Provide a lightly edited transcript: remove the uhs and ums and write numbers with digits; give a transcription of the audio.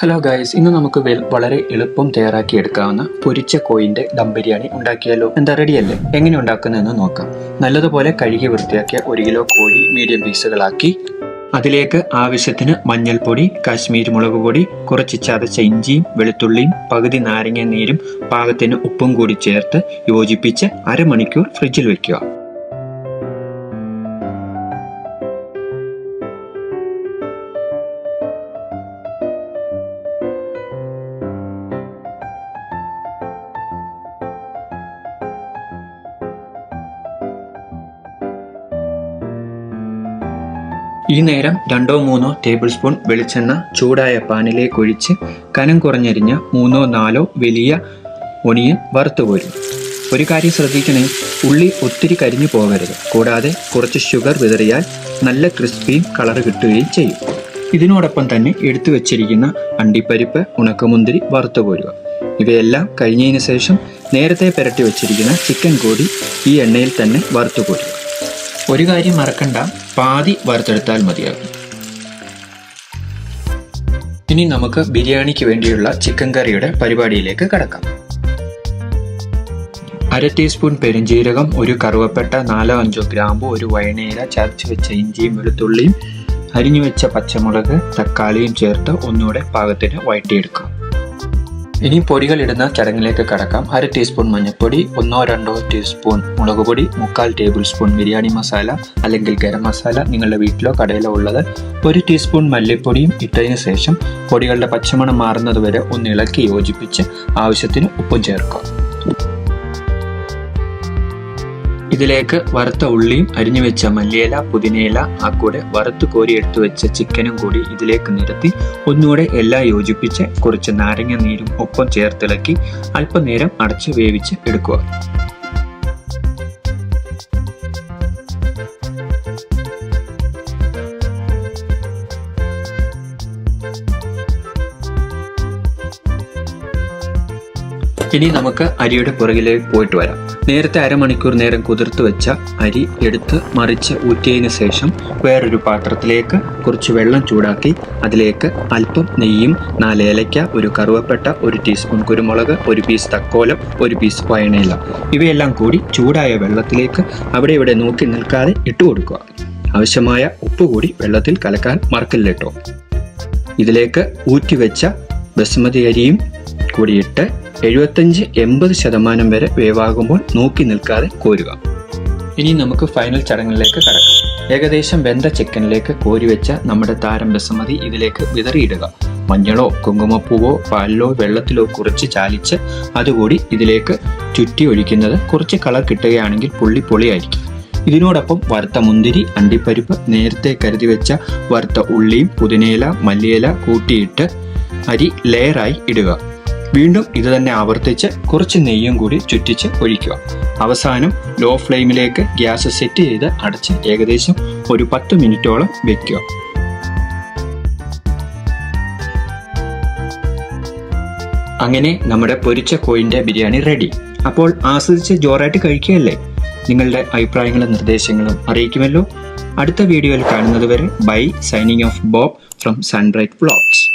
Hello guys, ഇന്ന് നമുക്ക് വളരെ എളുപ്പം തയ്യാറാക്കിയെടുക്കാവുന്ന പൊരിച്ച കോയിന്റെ ദം ബിരിയാണി ഉണ്ടാക്കിയാലോ? എന്താ, റെഡിയല്ലേ? എങ്ങനെ ഉണ്ടാക്കുന്നതെന്ന് നോക്കാം. നല്ലതുപോലെ കഴുകി വൃത്തിയാക്കിയ 1 കിലോ കോഴി മീഡിയം പീസുകളാക്കി അതിലേക്ക് ആവശ്യത്തിന് മഞ്ഞൾപ്പൊടി, കാശ്മീരി മുളക് പൊടി, കുറച്ച് ചതച്ച ഇഞ്ചിയും വെളുത്തുള്ളിയും പകുതി നാരങ്ങ നീരും പാകത്തിന് ഉപ്പും കൂടി ചേർത്ത് യോജിപ്പിച്ച് അരമണിക്കൂർ ഫ്രിഡ്ജിൽ വെക്കുക. ഈ നേരം 2-3 ടേബിൾ സ്പൂൺ വെളിച്ചെണ്ണ ചൂടായ പാനിലേക്ക് ഒഴിച്ച് കനം കുറഞ്ഞരിഞ്ഞ 3-4 വലിയ ഒണിയൻ വറുത്തു കോരും. ഒരു കാര്യം ശ്രദ്ധിക്കണേ, ഉള്ളി ഒത്തിരി കരിഞ്ഞു പോകരുത്. കൂടാതെ കുറച്ച് ഷുഗർ വിതറിയാൽ നല്ല ക്രിസ്പിയും കളർ കിട്ടുകയും ചെയ്യും. ഇതിനോടൊപ്പം തന്നെ എടുത്തു വെച്ചിരിക്കുന്ന അണ്ടിപ്പരിപ്പ്, ഉണക്കമുന്തിരി വറുത്തു കോരുക. ഇവയെല്ലാം കഴിഞ്ഞതിന് ശേഷം നേരത്തെ പുരട്ടി വെച്ചിരിക്കുന്ന ചിക്കൻ കൂടി ഈ എണ്ണയിൽ തന്നെ വറുത്തു കോരുക. ഒരു കാര്യം മറക്കണ്ട, പാതി വറുത്തെടുത്താൽ മതിയാകും. ഇനി നമുക്ക് ബിരിയാണിക്ക് വേണ്ടിയുള്ള ചിക്കൻ കറിയുടെ പരിപാടിയിലേക്ക് കടക്കാം. 1/2 ടീസ്പൂൺ പെരുംജീരകം, ഒരു കറുവപ്പട്ട, 4-5 ഗ്രാമ്പു, ഒരു വയണയില, ചതച്ച് വെച്ച ഇഞ്ചിയും വെളുത്തുള്ളിയും അരിഞ്ഞു വെച്ച പച്ചമുളക്, തക്കാളിയും ചേർത്ത് ഒന്നുകൂടെ പാകത്തിന് വഴറ്റിയെടുക്കാം. ഇനി പൊടികൾ ഇടുന്ന ചടങ്ങിലേക്ക് കടക്കാം. 1/2 ടീസ്പൂൺ മഞ്ഞൾപ്പൊടി, 1-2 ടീസ്പൂൺ മുളക് പൊടി, 3/4 ടേബിൾ സ്പൂൺ ബിരിയാണി മസാല അല്ലെങ്കിൽ ഗരം മസാല നിങ്ങളുടെ വീട്ടിലോ കടയിലോ ഉള്ളത്, 1 ടീസ്പൂൺ മല്ലിപ്പൊടിയും ഇട്ടതിന് ശേഷം പൊടികളുടെ പച്ചമണം മാറുന്നതുവരെ ഒന്ന് ഇളക്കി യോജിപ്പിച്ച് ആവശ്യത്തിന് ഉപ്പും ചേർക്കുക. ഇതിലേക്ക് വറുത്ത ഉള്ളിയും അരിഞ്ഞു വെച്ച മല്ലിയില, പുതിനയില, ആ കൂടെ വറുത്ത് കോരി എടുത്തു വെച്ച ചിക്കനും കൂടി ഇതിലേക്ക് നിരത്തി ഒന്നുകൂടെ എല്ലാം യോജിപ്പിച്ച് കുറച്ച് നാരങ്ങ നീരും ഒപ്പം ചേർത്തിളക്കി അല്പനേരം അടച്ച് വേവിച്ച് എടുക്കുക. ഇനി നമുക്ക് അരിയുടെ പുറകിലേക്ക് പോയിട്ട് വരാം. നേരത്തെ അരമണിക്കൂർ നേരം കുതിർത്ത് വെച്ച അരി എടുത്ത് മറിച്ച് ഊറ്റിയതിന് ശേഷം വേറൊരു പാത്രത്തിലേക്ക് കുറച്ച് വെള്ളം ചൂടാക്കി അതിലേക്ക് അല്പം നെയ്യും, 4 ഏലയ്ക്ക, ഒരു കറുവപ്പട്ട, 1 ടീസ്പൂൺ കുരുമുളക്, 1 പീസ് തക്കോലം, 1 പീസ് വയണയില ഇവയെല്ലാം കൂടി ചൂടായ വെള്ളത്തിലേക്ക് അവിടെ ഇവിടെ നോക്കി നിൽക്കാതെ ഇട്ട് കൊടുക്കുക. ആവശ്യമായ ഉപ്പ് കൂടി വെള്ളത്തിൽ കലക്കാൻ മറക്കില്ല. ഇതിലേക്ക് ഊറ്റിവെച്ച ബസുമതി അരിയും കൂടിയിട്ട് 75-80% വരെ വേവാകുമ്പോൾ നോക്കി നിൽക്കാതെ കോരുക. ഇനി നമുക്ക് ഫൈനൽ ചടങ്ങിലേക്ക് കടക്കാം. ഏകദേശം വെന്ത ചിക്കനിലേക്ക് കോരി വെച്ച നമ്മുടെ താരം ബസുമതി ഇതിലേക്ക് വിതറിയിടുക. മഞ്ഞളോ കുങ്കുമപ്പൂവോ പാലിലോ വെള്ളത്തിലോ കുറച്ച് ചാലിച്ച് അതുകൂടി ഇതിലേക്ക് ചുറ്റി ഒഴിക്കുന്നത് കുറച്ച് കളർ കിട്ടുകയാണെങ്കിൽ പൊളിയായിരിക്കും. ഇതിനോടൊപ്പം വറുത്ത മുന്തിരി, അണ്ടിപ്പരിപ്പ്, നേരത്തെ കരുതി വെച്ച വറുത്ത ഉള്ളിയും പുതിനയില, മല്ലിയില കൂട്ടിയിട്ട് അരി ലെയറായി ഇടുക. വീണ്ടും ഇത് തന്നെ ആവർത്തിച്ച് കുറച്ച് നെയ്യും കൂടി ചുറ്റിച്ച് ഒഴിക്കുക. അവസാനം ലോ ഫ്ലെയിമിലേക്ക് ഗ്യാസ് സെറ്റ് ചെയ്ത് അടച്ച് ഏകദേശം ഒരു 10 മിനിറ്റോളം വെക്കുക. അങ്ങനെ നമ്മുടെ പൊരിച്ച കോയിന്റെ ബിരിയാണി റെഡി. അപ്പോൾ ആസ്വദിച്ച് ജോറായിട്ട് കഴിക്കുകയല്ലേ? നിങ്ങളുടെ അഭിപ്രായങ്ങളും നിർദ്ദേശങ്ങളും അറിയിക്കുമല്ലോ. അടുത്ത വീഡിയോയിൽ കാണുന്നത് വരെ bye. Signing off Bob from Sunbright vlogs.